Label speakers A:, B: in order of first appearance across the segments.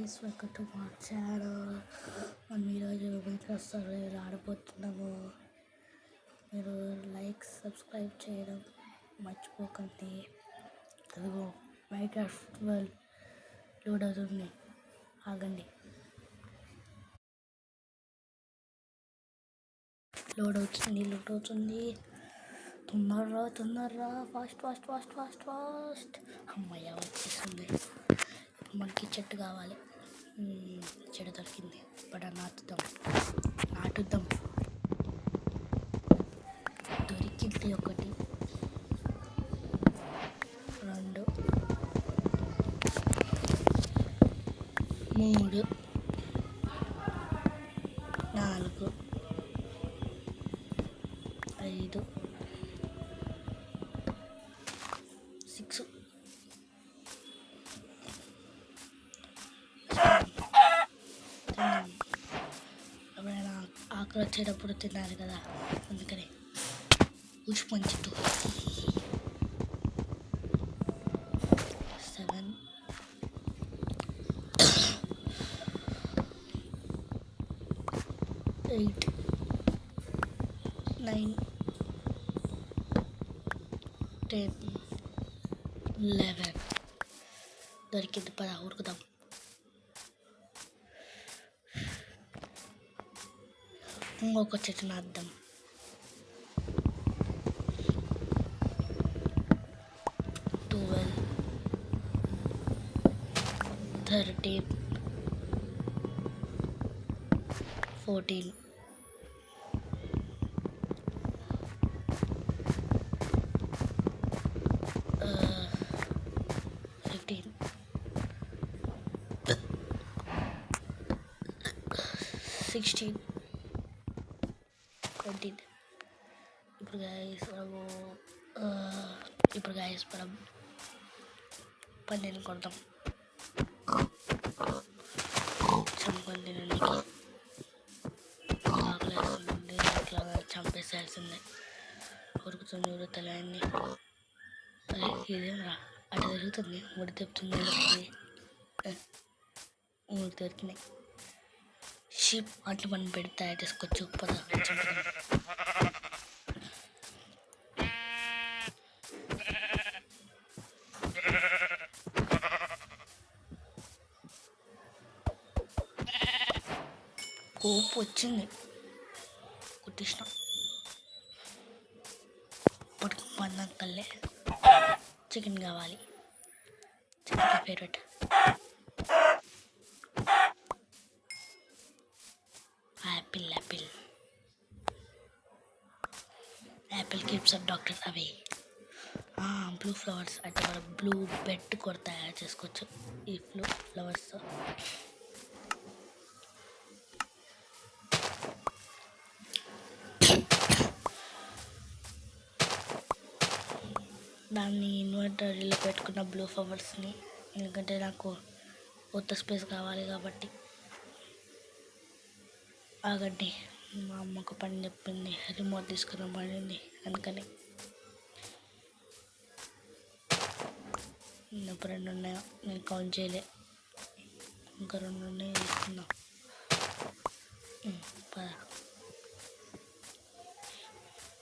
A: Guys, welcome to మా channel. మనం ఈరోజు మైక్రాఫ్ట్ సర్వైవల్ ఆడబోతున్నాము. మీరు లైక్ సబ్స్క్రైబ్ చేయడం మర్చిపోకండి. అదిగో మైక్రాఫ్ట్ వరల్డ్ లోడ్ అవుతుంది, ఆగండి. లోడ్ అవుతుంది. తొందరరా ఫాస్ట్. అమ్మయ్య వచ్చేస్తుంది. మనకి చెట్టు కావాలి. చెట్టు దొరికింది. ఇప్పుడు నాటుద్దాం. దొరికింది. 1 2 3 4 5 6 ఎవరైనా ఆకలి వచ్చేటప్పుడు తిన్నారు కదా, అందుకని ఉష్పంచుతూ 7 8 9 10 11 దొరికింది. ఉరుకుదాం. ఇంకొక చెట్టు నాటుదాం. 12 13 14 15 16 20. ఇప్పుడు గాయస్ మనం పన్నీని కొడతాం. చంపండి, ఆకలేస్తుంది. ఇట్లా చంపేసేయాల్సిందే. ఉరుకుతుంది తలన్నీ. ఇదేమరా అటు తిరుగుతుంది. ముడి తెప్పుతుంది. 3 దొరికినాయి. షీప్ అట్లు మనం పెడితే తయారు చేసుకోవచ్చు. కోపు వచ్చింది, కుట్టిష్టం. ఇప్పటికి పందాకల్లే చికెన్ కావాలి. Chicken favourite. Apple keeps doctor away. Blue flowers అంటే మనం బ్లూ బెడ్ కూడా తయారు చేసుకోవచ్చు ఈ ఫ్లవర్స్. దాన్ని ఇన్వర్టర్లో పెట్టుకున్న బ్లూ ఫ్లవర్స్ని, ఎందుకంటే నాకు కొత్త స్పేస్ కావాలి కాబట్టి. ఆగండి, మా అమ్మకు పని చెప్పింది, రిమోట్ తీసుకున్న పడింది, అందుకని. ఇప్పుడు 2 ఉన్నాయో నేను కౌంట్ చేయలే. ఇంకా 2 ఉన్నాయి, తీసుకున్నా.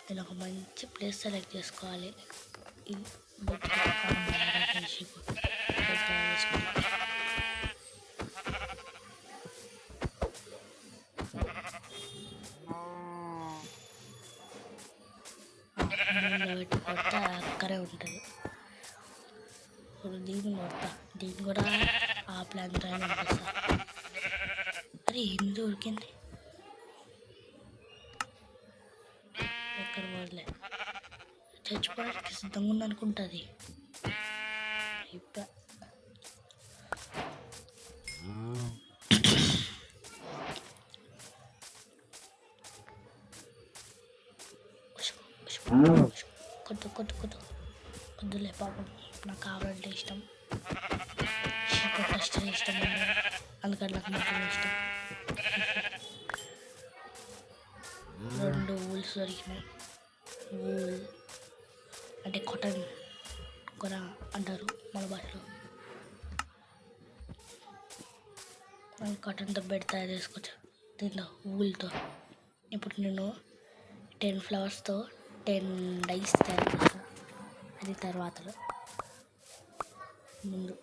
A: నేను ఒక మంచి ప్లేస్ సెలెక్ట్ చేసుకోవాలి. కొడితే అక్కడే ఉంటుంది. ఇప్పుడు దీన్ని కొడతా. దీన్ని కూడా ఆ ప్లాన్ అనిపిస్తా. అరే ఎందుకు ఉరికింది? ఎక్కడ పోలే, చచ్చిపోవడానికి సిద్ధంగా ఉందనుకుంటుంది. ఇప్పుడు కొద్దులే పాపం, నాకు కావాలంటే ఇష్టం. ఇష్టం అందుకని నాకు మటన్ ఇష్టం. 2 ఊల్స్ దొరికినాయి. ఊల్ అంటే కాటన్ కూడా అంటారు మన భాషలో. కాటన్తో బెడ్ తయారు చేసుకోవచ్చు దీంట్లో ఊల్తో. ఇప్పుడు నేను 10 ఫ్లవర్స్తో 10 డైస్ తయారు చేస్తాను. అది తర్వాతలో. ముందు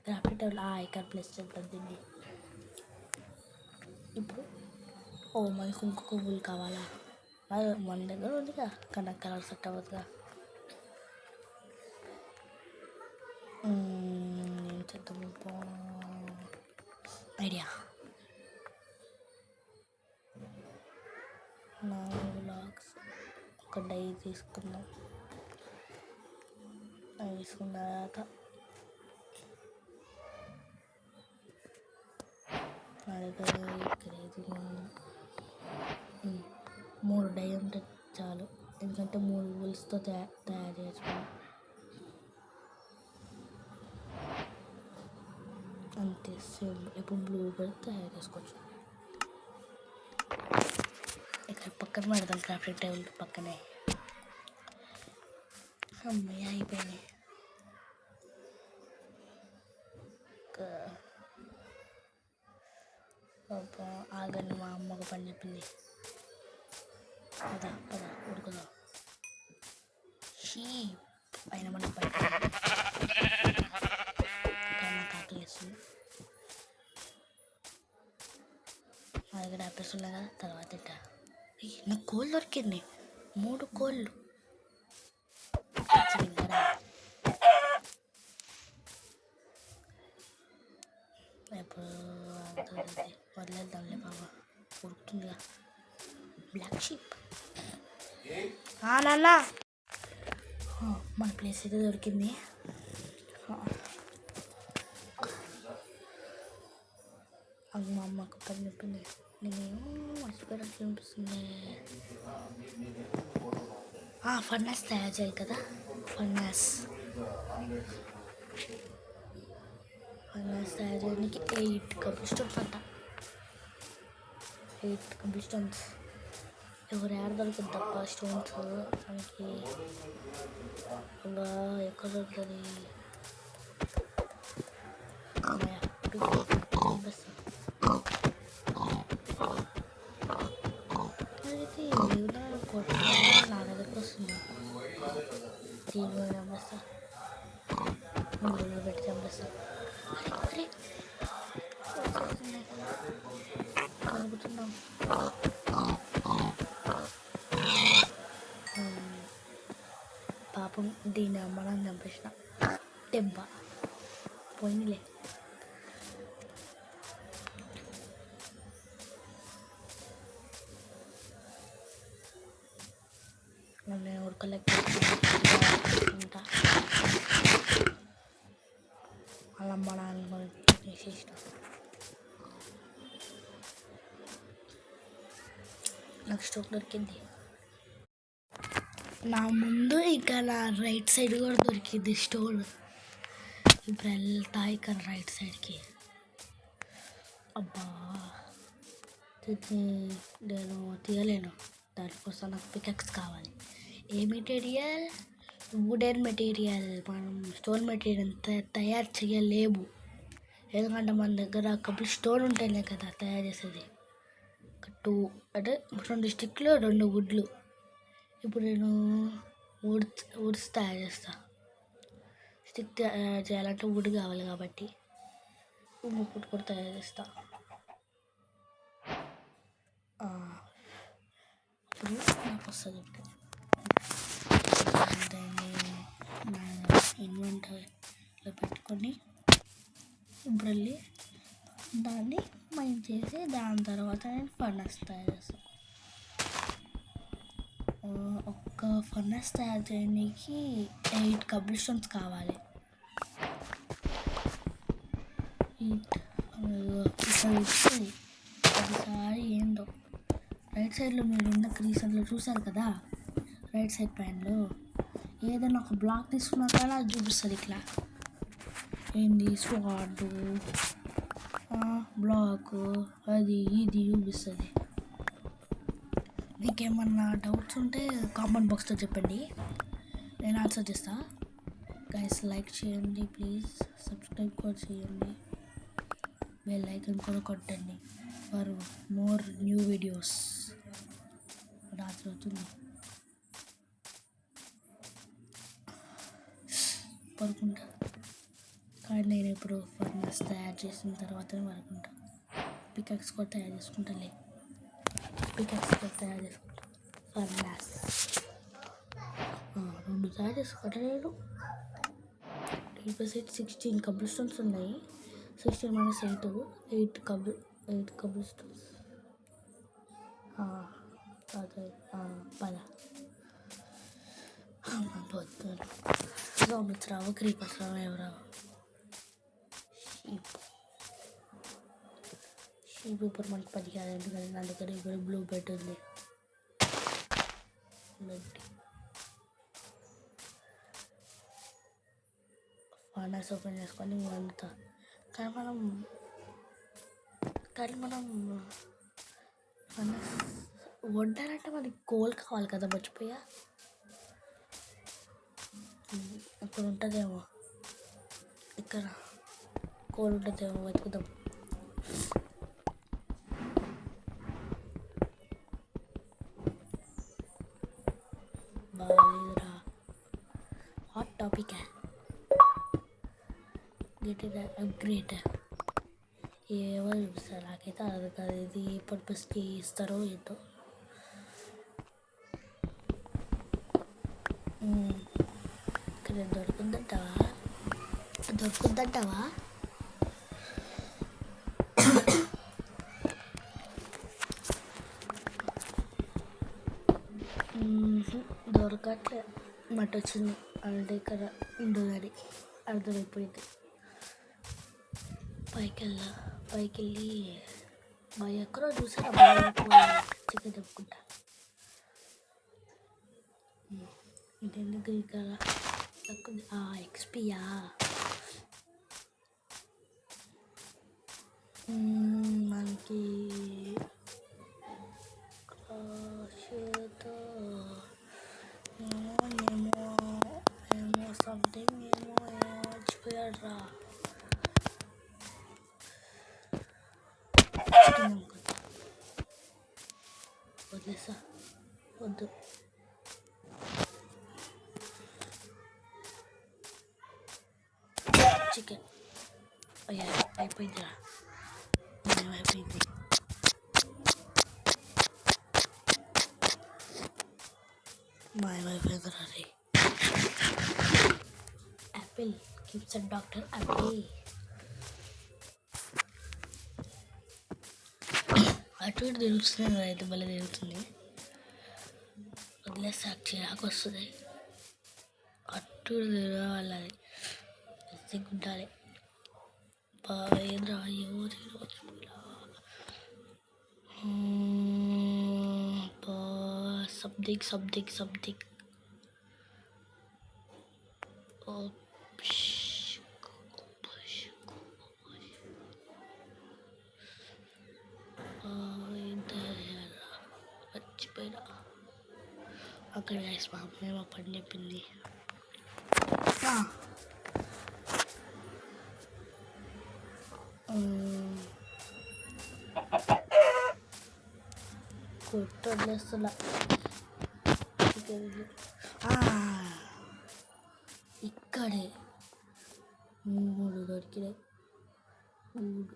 A: గ్రాఫిక్ టేబుల్ ఐకాన్ ప్లేస్ చేద్దాం దీన్ని. ఇప్పుడు మనకి ఇంకొక ఊల్ కావాలా? మన దగ్గర ఉందిగా కానీ కలర్ సెట్ అవ్వదుగా. ఏం చేద్దాం ఐడియా. 4 లాక్స్ ఒక డై తీసుకుందాం. తీసుకున్న తర్వాత నా దగ్గర ఇక్కడ 3 డై ఉంటే చాలు, ఎందుకంటే 3 ఊల్స్తో తయారు చేయొచ్చు. అంతే సేమ్. ఇప్పుడు బ్లూ బెడ్ తయారు చేసుకోవచ్చు. ఇక్కడ పక్కన పెడదాం క్రాఫ్టింగ్ టేబుల్ పక్కనే. అమ్మాయి అయిపోయినాయి. ఆగండి, మా అమ్మ ఒక పని చెప్పింది. పద ఉడుకుదా. పైన మన పైన నాకు ఆకలిస్తుంది. మా దగ్గర యాపిల్స్ ఉన్నాయి కదా, తర్వాత నాకు కోళ్ళు దొరికింది. 3 కోళ్ళు. ఇప్పుడు వదిలేద్దాంలే బాబా, ఉడుకుతుందిగా. బ్లాక్ షీప్ నాన్న, మన ప్లేస్ అయితే దొరికింది. అది మా అమ్మకు పని చెప్పింది. నేనేమో మర్చిపోయినట్లు అనిపిస్తుంది. ఫర్నాస్ తయారు చేయాలి కదా. ఫర్నాస్ తయారు చేయడానికి 8 కంప్లీస్టోన్స్ అంట. 8 కంప్లీస్టోన్స్. ఎవరు దొరుకుతుంది తప్ప స్టోన్స్ మనకి అలా ఎక్కడ దొరుకుతుంది. నా దగ్గరకు వస్తుంది. దీని చంపేస్తా, ముందు పెట్టి చంపేస్తా. కలుగుతున్నాం. పాపం దీన్ని అమ్మని చంపేసిన. దెబ్బ పోయినలే. నేను ఉడకలేకుంటా అలా అమ్మడాన్ని చేసేసిన. నాకు స్టోక్ దొరికింది. నా ముందు ఇంకా నా రైట్ సైడ్ కూడా దొరికింది స్టోన్. ఇప్పుడు వెళ్తా ఇక్కడ రైట్ సైడ్కి. అబ్బా నేను తీయలేను, దానికోసం నాకు పికెక్స్ కావాలి. ఏ మెటీరియల్? Wooden material. మనం స్టోన్ మెటీరియల్ తయారు చేయలేము, ఎందుకంటే మన దగ్గర కంప్లీట్ స్టోన్ ఉంటేనే కదా తయారు చేసేది. 2 అంటే 2 స్టిక్లు 2 వుడ్లు. ఇప్పుడు నేను వుడ్స్ తయారు చేస్తా. స్టిక్ తయారు చేయాలంటే వుడ్ కావాలి కాబట్టి ఇంకొకటి కూడా తయారు చేస్తా. ఇప్పుడు నాకు వస్తుంది. దాన్ని నా ఇన్వెంటరీలో పెట్టుకొని ఇప్పుడు వెళ్ళి దాన్ని మైన్ చేసి దాని తర్వాత నేను ఫర్నస్ తయారు చేస్తాను. ఒక్క ఫర్నస్ తయారు చేయడానికి 8 కంప్లీస్టోన్స్ కావాలి. 8 ఇక్కడ ఇస్తుంది. ఒకసారి ఏందో రైట్ సైడ్లో మీరు ఇందాక రీసెంట్లో చూసారు కదా, రైట్ సైడ్ పైనలో ఏదైనా ఒక బ్లాక్ తీసుకున్నా కానీ అది చూపిస్తుంది. ఇట్లా ఏంది స్వాడు బ్లాక్ అది ఇది చూపిస్తుంది. మీకేమన్నా డౌట్స్ ఉంటే కామెంట్ బాక్స్లో చెప్పండి, నేను ఆన్సర్ చేస్తా. గైస్ లైక్ చేయండి ప్లీజ్, సబ్స్క్రైబ్ కూడా చేయండి, బెల్ ఐకాన్ కూడా కొట్టండి ఫర్ మోర్ న్యూ వీడియోస్. రాత్రి అవుతుంది, పడుకుంటా. కానీ నేను ఇప్పుడు ఫర్నెస్ తయారు చేసిన తర్వాతనే పడుకుంటా. పికాక్స్ కూడా తయారు చేసుకుంటాలే, పికాక్స్ కూడా తయారు చేసుకుంటా. ఫర్నెస్ 2 తయారు చేసుకుంటా నేను. 16 కబుల్ స్టోన్స్ ఉన్నాయి. 16 - 8 కబుల్ స్టోన్స్. అదే పద పోతాను. జాంబీస్ రావు, క్రీపర్స్ రావు, ఎవరావు. షీప్ ఇప్పుడు మనకు 10 కాదు, ఎందుకంటే నా దగ్గర ఇప్పుడు బ్లూ బెడ్ ఉంది. ఫర్నెస్ ఓపెన్ చేసుకొని వండుతా. కానీ మనం ఫర్నెస్ వండాలంటే మనకి కోల్ కావాలి కదా, మర్చిపోయా. ఇక్కడ ఉంటుందేమో, ఇక్కడ కోల్ ఉంటుందేమో, వెతుకుదాం. బాగా హాట్ టాపిక్ గెట్ అప్గ్రేడ్ ఏవో చూపిస్తారు. నాకైతే అది కాదు, ఇది ఏ పర్పస్కి ఇస్తారో ఏంటో. ఇక్కడ దొరుకుద్దంటావా? దొరకట్లే. మట్టి వచ్చింది అంటే ఇక్కడ ఉండదని అర్థమైపోయింది. పైకి వెళ్ళి మా ఎక్కడో చూసారా, చికెన్ తెప్పుకుంటా. ఇదేంటి గ్రీన్ కలర్ ఎక్స్పీయా? మనకి ఏమో సంథింగ్ ఏమో మర్చిపోయాడ్రా. వదిలేసా, వద్దు. చికెన్ అయిపోయిందిరా, అయిపోయింది. మాయమైపోయిందిరా రే. Apple keeps doctor apple. అటు ఇటు తిరుగుతుంది, అయితే భలే తిరుగుతుంది. వదిలేస్తే చిరాకు వస్తుంది. అటు ఇటు తిరగాలి, సిగ్గుండాలి. ఏంద్రా సంథింగ్. మర్చిపోయినా. అక్కడ మా అమ్మాయి మా పని చెప్పింది. కొట్టు వదిలేస్తున్నా. ఇక్కడే 3 దొరికినాయి. 3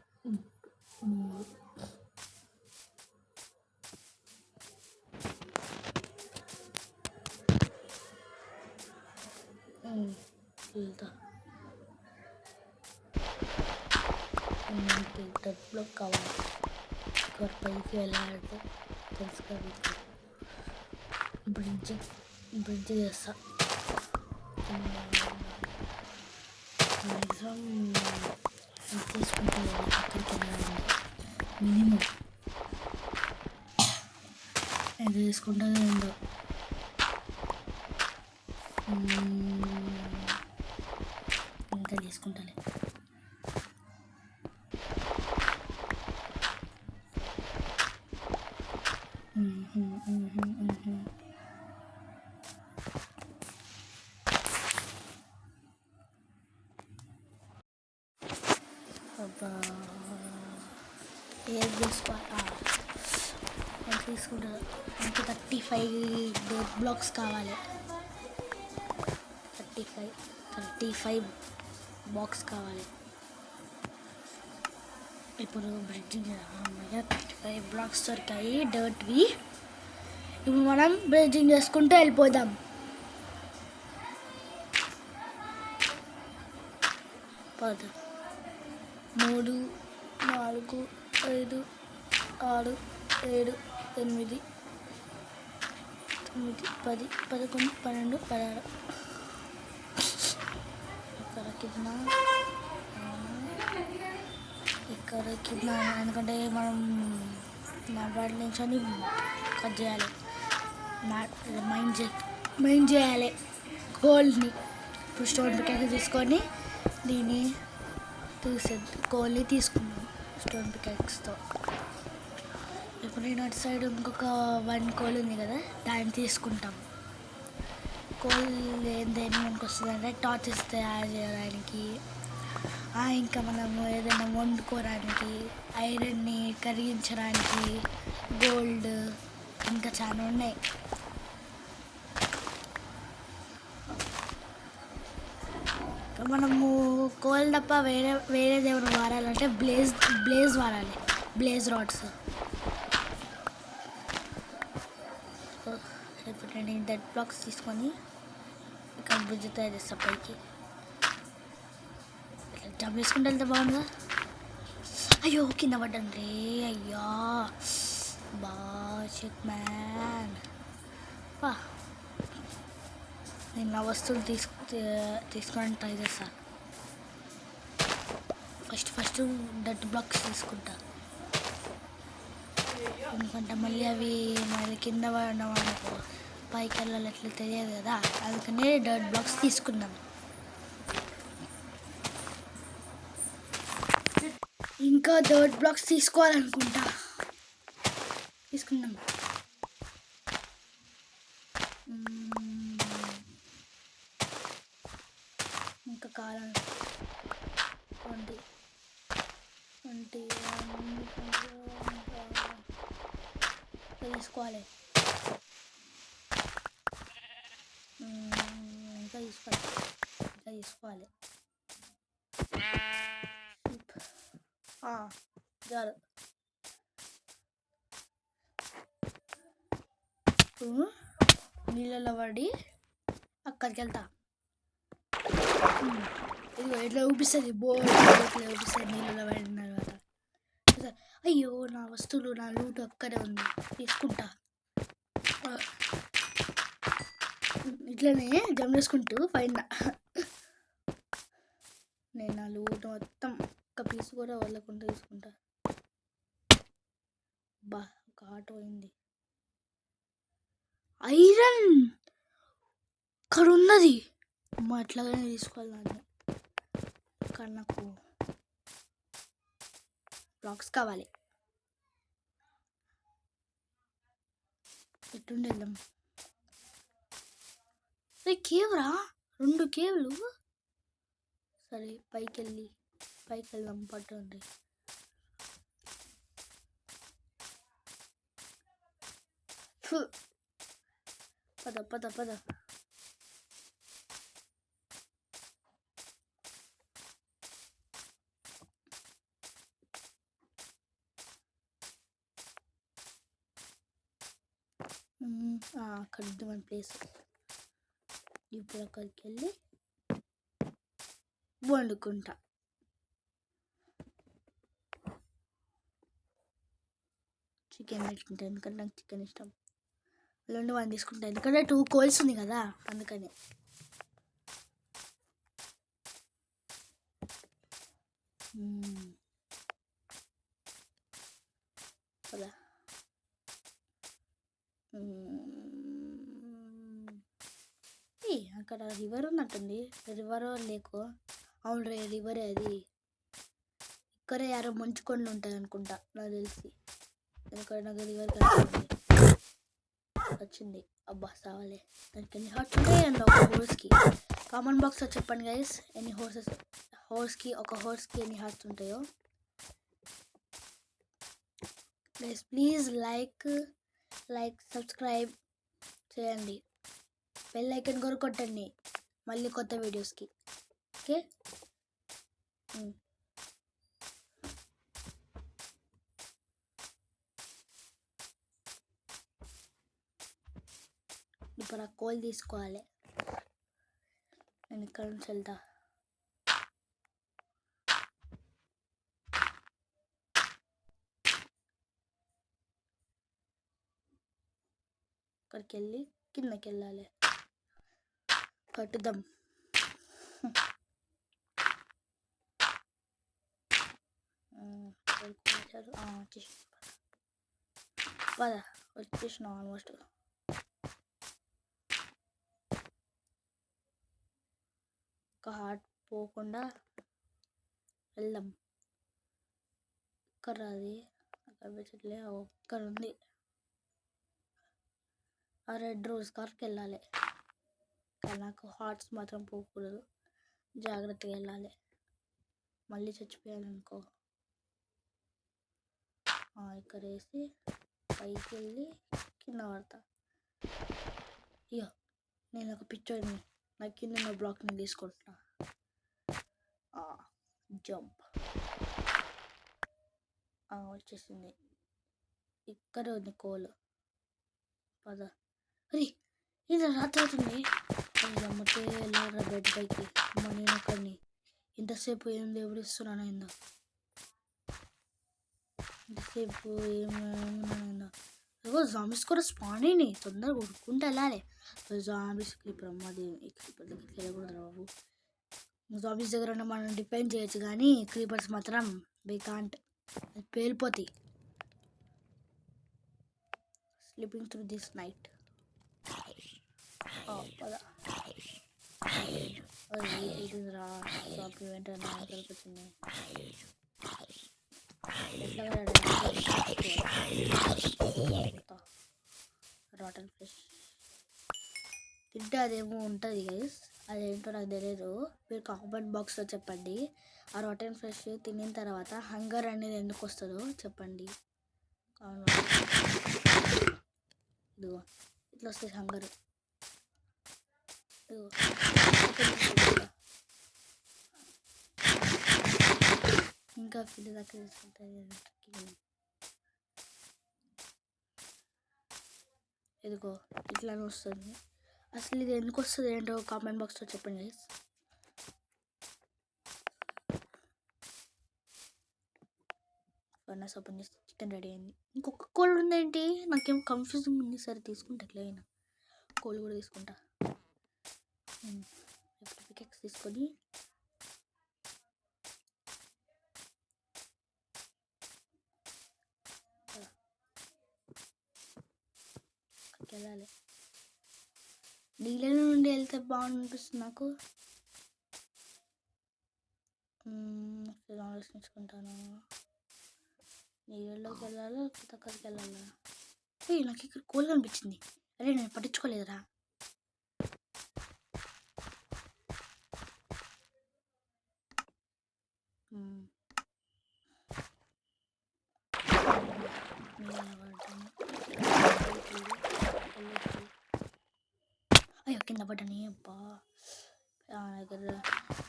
A: వెళ్తా. డబ్బులో కావాలి. ఇక్కడ పైకి వెళ్ళాలంటే తెలుసు కదా, బ్రిడ్జ్ చేస్తా. మ్యాక్సిమం తీసుకుంటే అక్కడికి వెళ్ళాలి. మినిమం ఎంత తీసుకుంటుందో ఏందో. ఇంకా తీసుకుంటాలే. ఏది తీసుకోవాలి ఎంత తీసుకుంటారు నాకు 35 బ్లాక్స్ కావాలి. 35 బాక్స్ కావాలి. ఇప్పుడు బ్రిడ్జింగ్ 35 బ్లాక్స్ దొరికాయి డర్ట్వి. ఇప్పుడు మనం బ్రిడ్జింగ్ చేసుకుంటూ వెళ్ళిపోదాం. పద 3 4 5 6 7 8 9 10 11 12 16 ఇక్కడ కింద ఎందుకంటే మనం నడవడి నుంచి కట్ చేయాలి, మైండ్ చేయాలి గోల్డ్ని. ఇప్పుడు స్టోన్ పికాక్స్ తీసుకొని దీన్ని కోల్ని తీసుకున్నాం స్టోన్ పికాక్స్తో. ఇప్పుడు నేను అటు సైడ్ ఇంకొక 1 కోల్ ఉంది కదా, దాన్ని తీసుకుంటాం. కోల్ దేనికి వస్తుందంటే టార్చెస్ తయారు చేయడానికి, ఇంకా మనము ఏదైనా వండుకోవడానికి, ఐరన్ని కరిగించడానికి, గోల్డ్ ఇంకా చాలా ఉన్నాయి. మనము కోల్ తప్ప వేరేది ఏమైనా వాడాలంటే బ్లేజ్ వాడాలి, బ్లేజ్ రాడ్స్. ఇప్పుడు నేను డెడ్ బ్లాక్స్ తీసుకొని ఇక్కడ బ్రిడ్జ్ తయారు చేస్తా పైకి. జంప్ చేసుకుంటే వెళ్తే బాగుందా? అయ్యో కింద పడ్డాను రే, అయ్యా షిట్ మ్యాన్. నేను నా వస్తువులు తీసుకోవడానికి ట్రై చేస్తాను. ఫస్ట్ డెడ్ బ్లాక్స్ తీసుకుంటా, ఎందుకంటే మళ్ళీ కింద పడడం అనుకో పైకి వెళ్ళాలి ఎట్లా తెలియదు కదా, అందుకనే డెడ్ బ్లాక్స్ తీసుకున్నాం. ఇంకా డెడ్ బ్లాక్స్ తీసుకోవాలనుకుంటా, తీసుకున్నాం. ఇంకా కాలం 20 తీసుకోవాలి. ఇంకా తీసుకోవాలి. చాలు. నీళ్ళలో పడి అక్కడికి వెళ్తా. ఇదిగో ఇట్లా చూపిస్తుంది, ఇట్లా చూపిస్తుంది నీళ్ళలో పడిన తర్వాత. అయ్యో నా వస్తువులు నా లూటు అక్కడే ఉంది, తీసుకుంటా. ఇట్లనే జంప్ చేసుకుంటూ పైన నేను నా లూటు మొత్తం ఒక్క పీస్ కూడా వదలకుండా తీసుకుంటా. ఒక ఆటో అయింది. ఐరన్ ఇక్కడ ఉన్నది, అట్లాగానే తీసుకోవాలి దాన్ని. ఇక్కడ నాకు బ్లాక్స్ కావాలి. ఎట్టుండి వెళ్దాం? కేవ్రా 2 కేవ్లు. సరే పైకి వెళ్దాం, పట్టుండి. పద. అక్కడ మన ప్లేస్. ఇప్పుడు అక్కడికి వెళ్ళి వండుకుంటా. చికెన్ పెట్టుకుంటా, ఎందుకంటే నాకు చికెన్ ఇష్టం. 1 తీసుకుంటా, ఎందుకంటే 2 కోల్స్ ఉంది కదా, అందుకని. అక్కడ రివర్ ఉన్నట్టుంది, రివర్ లేకో. అవును రే, రివరే అది. ఇక్కడే యారో మంచు కొండలు ఉంటుంది అనుకుంటా నాకు తెలిసి, ఎందుకంటే నాకు రివర్ వచ్చింది. అబ్బా సావాలే. దానికి ఎన్ని హార్ట్స్ ఉంటాయి అండ్ ఒక హోర్స్కి? కామెంట్ బాక్స్లో చెప్పండి గైస్, ఎన్ని హార్స్కి ఒక హార్స్కి ఎన్ని హార్ట్స్ ఉంటాయో. గైస్ ప్లీజ్ లైక్ సబ్స్క్రైబ్ చేయండి, బెల్ ఐకాన్ కూడా కొట్టండి మళ్ళీ కొత్త వీడియోస్కి. ఓకే, ఇప్పుడు ఆ కోల్ తీసుకోవాలి. నేను ఇక్కడ నుంచి వెళ్తా. అక్కడికి వెళ్ళి కిందకి వెళ్ళాలి. కట్టుదాం. వచ్చేసినాం ఆల్మోస్ట్. ఒక హార్ట్ పోకుండా వెళ్దాం. ఒక్కరు అది అక్కడ పెట్టలే, ఒక్కరు ఉంది. ఆ రెడ్ రోజ్ కార్కి వెళ్ళాలి. కానీ నాకు హార్ట్స్ మాత్రం పోకూడదు, జాగ్రత్తగా వెళ్ళాలి. మళ్ళీ చచ్చిపోయాను అనుకో. ఇక్కడ వేసి పైకి వెళ్ళి కింద పడతా. ఇయ్యో, నేను ఒక పిక్చర్ని నా కింద ఉన్న బ్లాక్ని తీసుకుంటున్నా. జంప్ వచ్చేసింది. ఇక్కడ ఉంది కోల్. పద. అరే ఇది రాత్రి అవుతుంది. అమ్మతే వెళ్ళారా బెడ్ పైకి. అమ్మ నేను అక్కడిని ఇంతసేపు ఏం దేవుడు ఇస్తున్నాను అయిందా, ఇంతసేపు ఏమైనా ఏదో జాంబీస్ కూడా స్పాన్ అయినాయి. తొందరగా కొడుకుంటూ వెళ్ళాలి. జాంబీస్ క్రీపర్, అమ్మది క్రీపర్ దగ్గరికి వెళ్ళకూడదు బాబు. జాంబీస్ దగ్గర ఉన్న మనం డిపెండ్ చేయొచ్చు, కానీ క్రీపర్స్ మాత్రం వి కాంట్, పేలిపోతాయి. Sleeping through this night. పద. ఇది రా షాప్ వెంటనే వచ్చింది. రాటన్ ఫిష్ తింటే అదేమో ఉంటుంది గైస్, అదేంటో నాకు తెలియదు. మీరు కామెంట్ బాక్స్లో చెప్పండి. ఆ రాటన్ ఫిష్ తినిన తర్వాత హంగర్ అనేది ఎందుకు వస్తుందో చెప్పండి. ఇదిగో ఇట్లా వస్తుంది హంగర్. ఇంకా ఫిల్ దాకా తీసుకుంటుంది. ఇదిగో ఇట్లానే వస్తుంది. అసలు ఇది ఎందుకు వస్తుంది ఏంటో కామెంట్ బాక్స్లో చెప్పండి గైస్. ఫర్నస్ ఓపెన్ చేస్తే చికెన్ రెడీ అయింది. ఇంకొక కోల్ ఉందేంటి, నాకేం కన్ఫ్యూజింగ్ ఉంది. సరే తీసుకుంటా, ఎట్లయినా కోల్ కూడా తీసుకుంటా. పికెక్స్ తీసుకొని వెళ్ళాలి. నీళ్ళ నుండి వెళ్తే బాగుంటుంది నాకు. ఆలోచించుకుంటాను, నీళ్ళలోకి వెళ్ళాలా లేకపోతే అక్కడికి వెళ్ళాలా. నాకు ఇక్కడ కోల్ కనిపించింది. అరే నేను పట్టించుకోలేదురా. అయ్యో కింద పడ్డాని. అబ్బా దగ్గర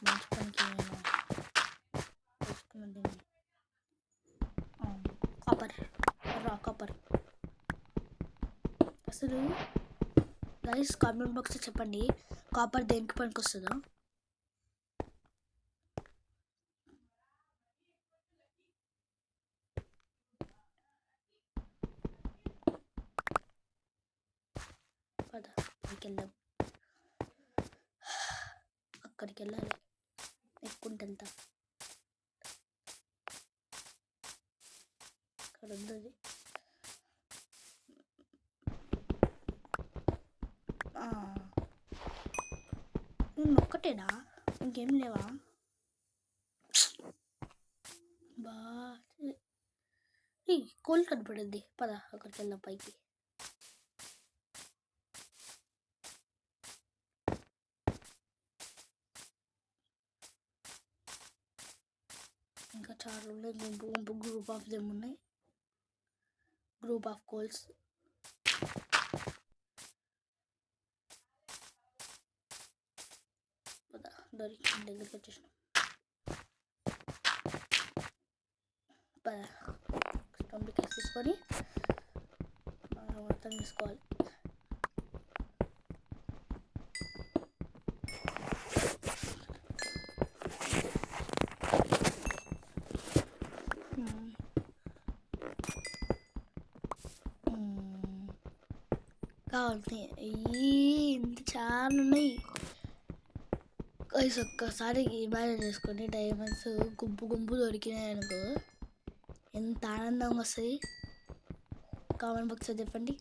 A: మంచి పనికి తెచ్చుకున్నది. కాపర్ అసలు గైస్ కామెంట్ బాక్స్లో చెప్పండి, కాపర్ దేనికి పనికి వస్తుందో. పదకి వెళ్దాం. అక్కడికి వెళ్ళాలి, ఎక్కుంటే వెళ్తా. అక్కడ ఉంది. ఒక్కటేనా, ఇంకేం లేవా? బా కోల్ కనపడింది. పద అక్కడికి వెళ్దాం పైకి. ఇంకా చాలా ఉన్నాయి. గుంపు గ్రూప్ ఆఫ్ దెమ్ ఉన్నాయి. Group of coals. దగ్గరికి వచ్చేసిన స్టోన్ పికెక్స్ తీసుకొని మొత్తం తీసుకోవాలి. కావాలి ఇంత చాలా ఉన్నాయి. ఒక్కసారి ఇమాజిన్ చేసుకొని డైమండ్స్ గుంపు దొరికినాయి అనుకో ఎంత ఆనందంగా వస్తుంది. కామెంట్ బాక్స్లో చెప్పండి.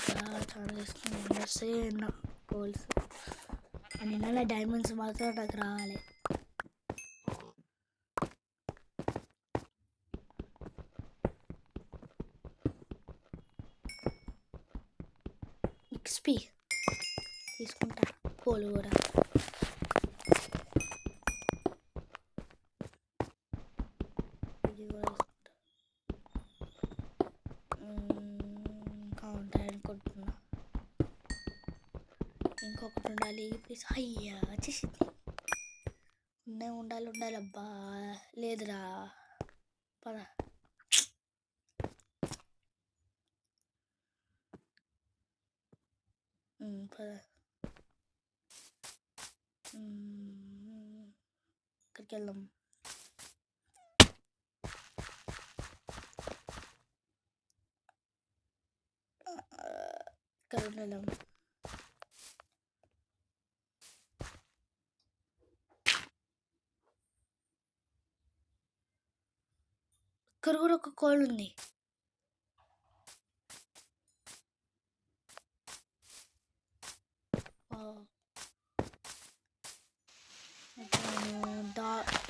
A: చాలా చేసుకుని వస్తాయి నా గోల్స్. నిన్న డైమండ్స్ మాత్రం నాకు రావాలి. ఎక్స్పీ తీసుకుంటా. కోలు కూడా ఇది కూడా కావుంటాయి అనుకుంటున్నా. ఇంకొకటి ఉండాలి ప్లీజ్. అయ్యా వచ్చేసింది. ఉండాలి అబ్బా. లేదురా పద. పద ఇక్కడికి వెళ్దాం. ఇక్కడ ఉండలేం. ఇక్కడ కూడా ఒక కోల్ ఉంది.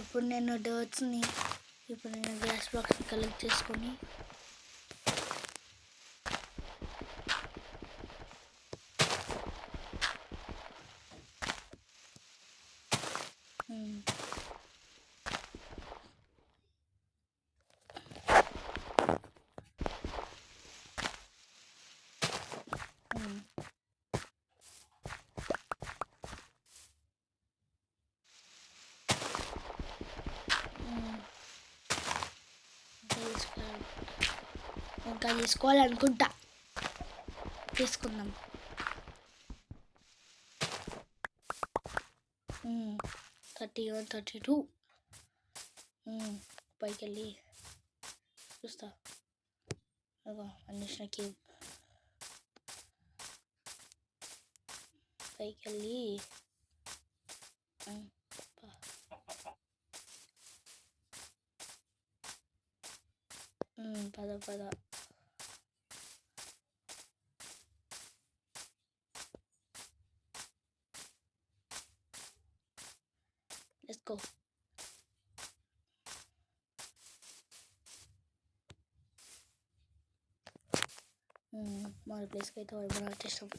A: ఇప్పుడు నేను డర్ట్స్ని గ్యాస్ బాక్స్ని కలెక్ట్ చేసుకొని ఇంకా తీసుకోవాలనుకుంటా. తీసుకుందాం. 31, 32 పైకి వెళ్ళి చూస్తా. అన్వేషణ కేవ్ పైకి వెళ్ళి పద. Let's go. మన ప్లేస్కి అయితే మనం వచ్చేస్తాం.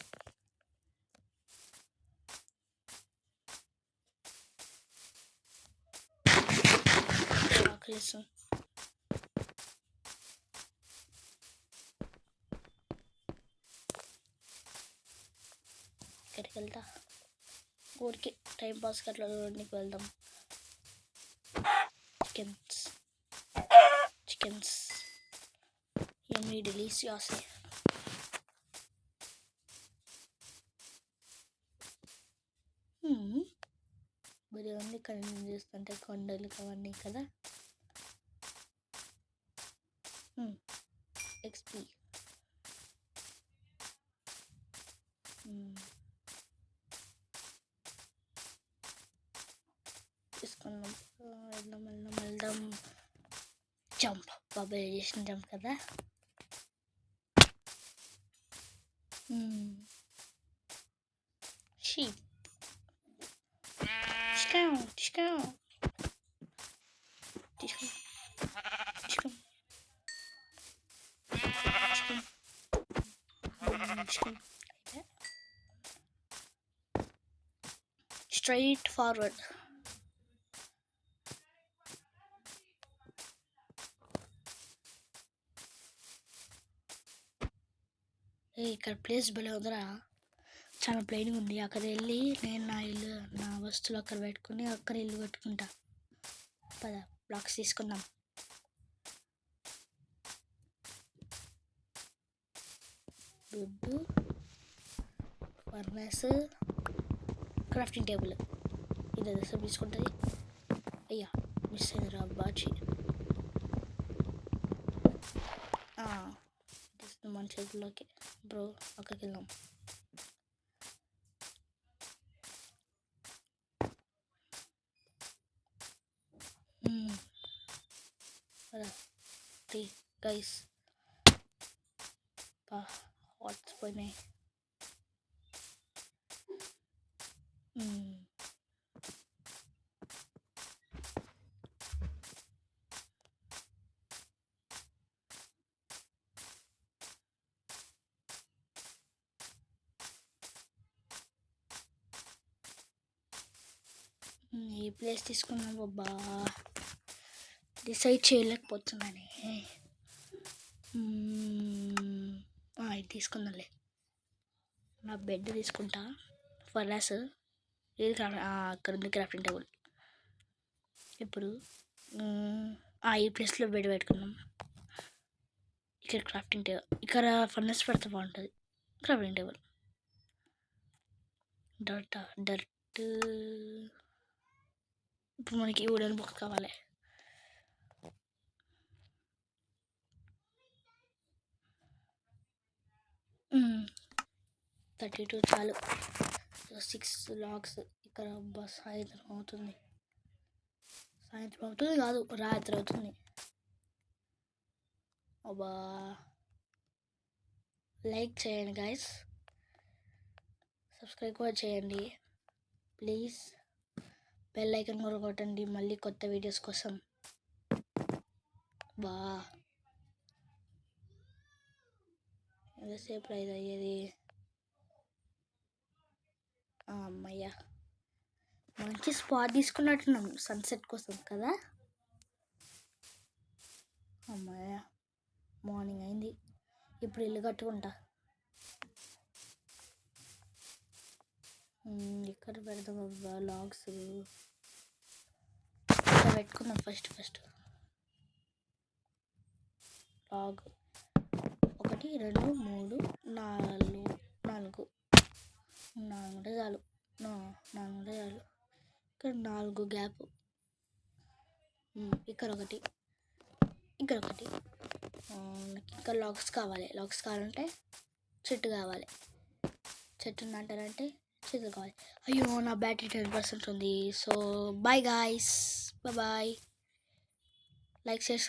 A: ఆకలిస్తాం. ఇక్కడికి వెళ్తా. ఊరికి టైంపాస్కి అట్లా రోడ్నికి వెళ్దాం. చికెన్స్ ఎన్ని డెలీషియస్. మరి అన్నీ కన్ను చేస్తుంటే కొండలు అవన్నీ కదా. ఎక్స్పీ తీసుకున్నాం. వెళ్దాం. జంప్ బాబాయ్ చేసిన జంప్ కదా. షీప్ తీసుకో. Straight forward. ఇక్కడ ప్లేస్ భలే ఉందిరా, చాలా ప్లెయిన్గా ఉంది. అక్కడ వెళ్ళి నేను నా వస్తువులు అక్కడ పెట్టుకుని అక్కడ ఇల్లు కట్టుకుంటా. పద బ్లాక్స్ తీసుకుందాం. దుడ్డు, ఫర్నెస్, క్రాఫ్టింగ్ టేబుల్, ఇది దశ తీసుకుంటుంది. అయ్యా మిస్ అయిందిరా బాచి. మన చేతుల్లోకి బ్రో, అక్కడికి వెళ్దాం. గైస్ హాట్స్ పోయినాయి. ఈ ప్లేస్ తీసుకున్నాం బాబా, డిసైడ్ చేయలేకపోతున్నాను. ఇది తీసుకుందాంలే. నా బెడ్ తీసుకుంటా, ఫర్నెస్, ఇది అక్కడ ఉంది క్రాఫ్టింగ్ టేబుల్. ఇప్పుడు ఈ ప్లేస్లో బెడ్ పెట్టుకున్నాం. ఇక్కడ క్రాఫ్టింగ్ టేబుల్, ఇక్కడ ఫర్నెస్ పెడితే బాగుంటుంది. Crafting table, dirt. ఇప్పుడు మనకి వుడెన్ బాక్స్ కావాలి. $32 చాలు. 6 లాగ్స్. ఇక్కడ సాయంత్రం అవుతుంది కాదు, రాత్రి అవుతుంది. అబ్బా, లైక్ చేయండి గైస్, సబ్స్క్రైబ్ కూడా చేయండి ప్లీజ్. బెల్ ఐకాన్ కూడా కొట్టండి మళ్ళీ కొత్త వీడియోస్ కోసం. ఎంతసేపు ఇది అయ్యేది? అమ్మయ్య, మంచి స్పాట్ తీసుకున్నట్టున్నాం సన్సెట్ కోసం కదా. అమ్మయ్య, మార్నింగ్ అయింది. ఇప్పుడు ఇల్లు కట్టుకుంటా. ఇక్కడ పెడదాం లాగ్స్ పెట్టుకుందాం. ఫస్ట్ లాగ్ 1 2 3 4 ఉంటే చాలు. 4 ఉంటే చాలు. ఇక్కడ 4 గ్యాప్. ఇక్కడ ఒకటి. ఇంకా లాగ్స్ కావాలంటే చెట్టు కావాలి. చెట్టు నాటాలంటే చేతులు కావాలి. అయ్యో, నా బ్యాటరీ 10% ఉంది. So bye guys, bye. Like చేసి